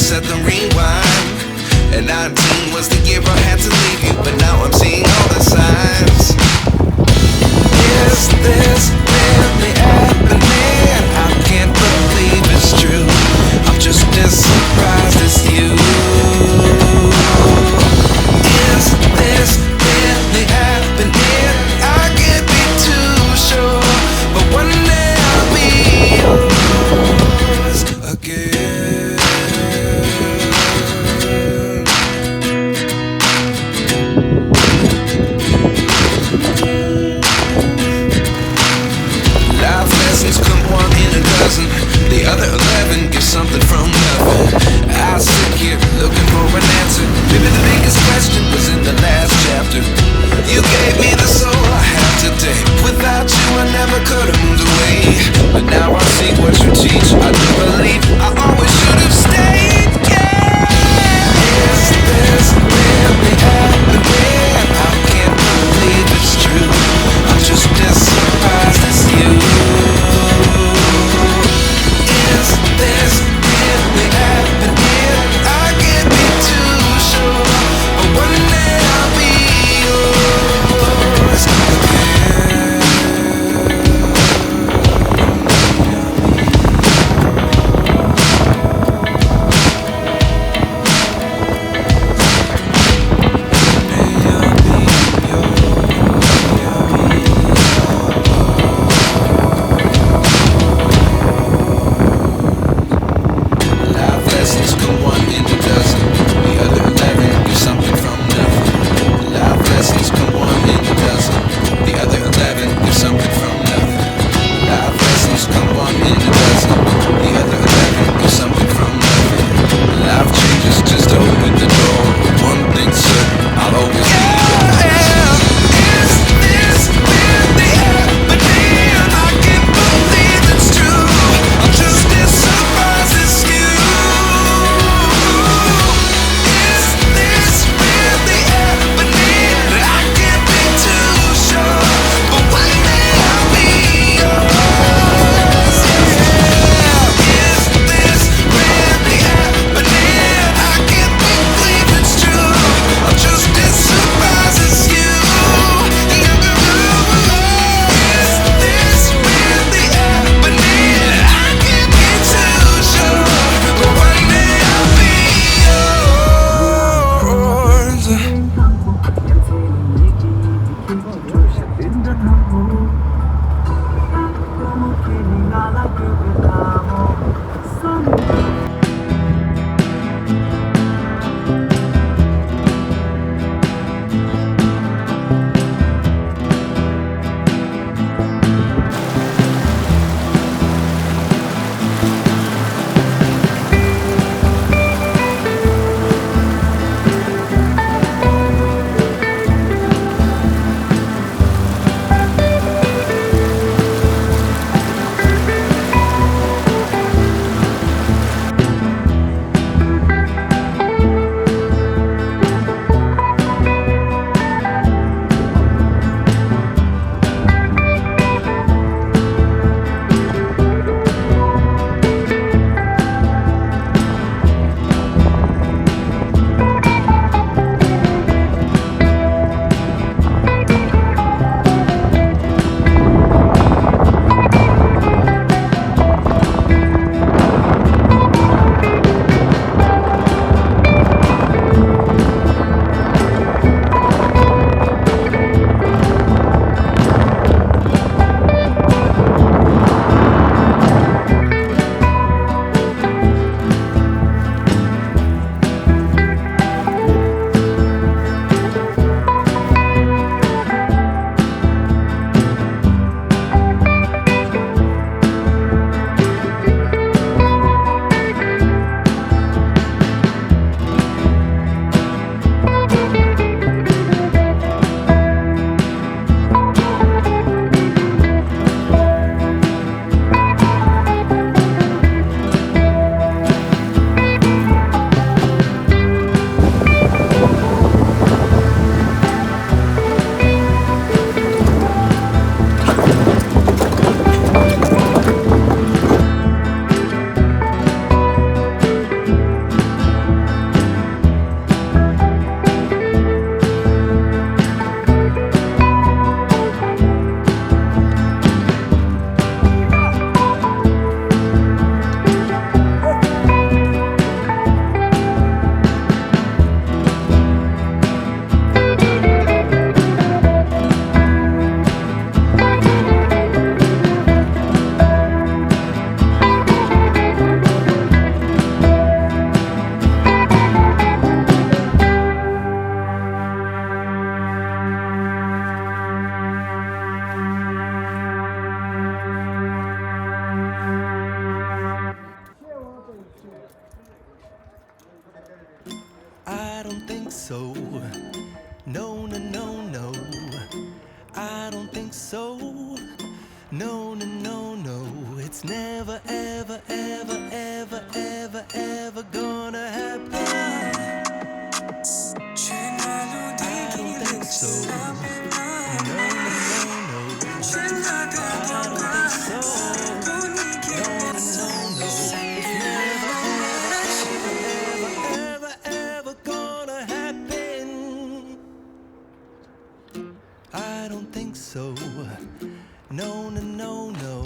set the rewind. And 19 was the year I had to leave you, but now I'm seeing all the signs. Is this really happening? I can't believe it's true. so. No, no, no, no. I don't think so. No, no, no, no. It's never, ever, ever, ever, ever, ever gonna happen. I don't think so. No, no, no, no. I don't think so. No, no, no, no. It's never, ever, ever, ever, ever gonna happen. I don't think so. No, no, no, no.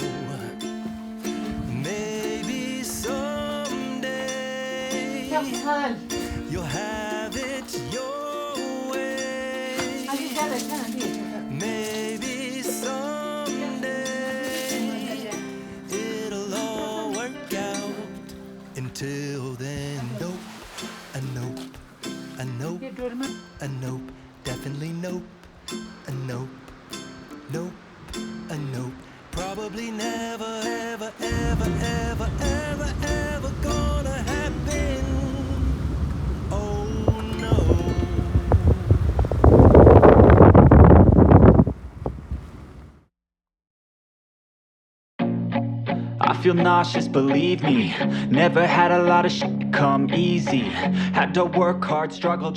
Maybe someday you'll have it your way. Maybe someday it'll all work out. Until then, nope, a nope, a nope, a nope, definitely nope, a nope, nope, a nope. Probably never, ever, ever, ever, ever, ever gonna happen. Oh no. I feel nauseous, believe me. Never had a lot of shit come easy. Had to work hard, struggle